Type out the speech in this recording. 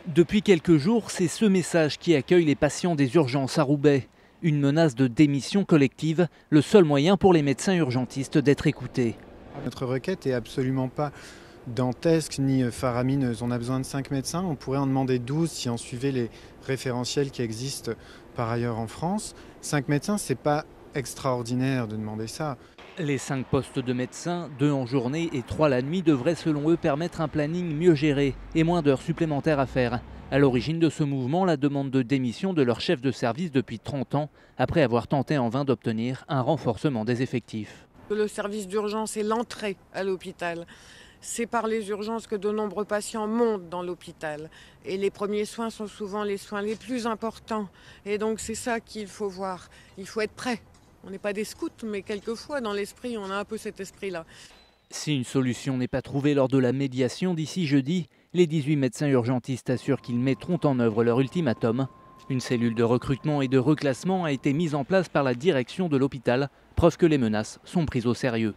Depuis quelques jours, c'est ce message qui accueille les patients des urgences à Roubaix. Une menace de démission collective, le seul moyen pour les médecins urgentistes d'être écoutés. Notre requête n'est absolument pas dantesque ni faramineuse. On a besoin de 5 médecins, on pourrait en demander 12 si on suivait les référentiels qui existent par ailleurs en France. 5 médecins, c'est pas extraordinaire de demander ça. Les 5 postes de médecins, 2 en journée et 3 la nuit, devraient selon eux permettre un planning mieux géré et moins d'heures supplémentaires à faire. À l'origine de ce mouvement, la demande de démission de leur chef de service depuis 30 ans, après avoir tenté en vain d'obtenir un renforcement des effectifs. Le service d'urgence est l'entrée à l'hôpital. C'est par les urgences que de nombreux patients montent dans l'hôpital. Et les premiers soins sont souvent les soins les plus importants. Et donc c'est ça qu'il faut voir. Il faut être prêt. On n'est pas des scouts, mais quelquefois dans l'esprit, on a un peu cet esprit-là. Si une solution n'est pas trouvée lors de la médiation d'ici jeudi, les 18 médecins urgentistes assurent qu'ils mettront en œuvre leur ultimatum. Une cellule de recrutement et de reclassement a été mise en place par la direction de l'hôpital, preuve que les menaces sont prises au sérieux.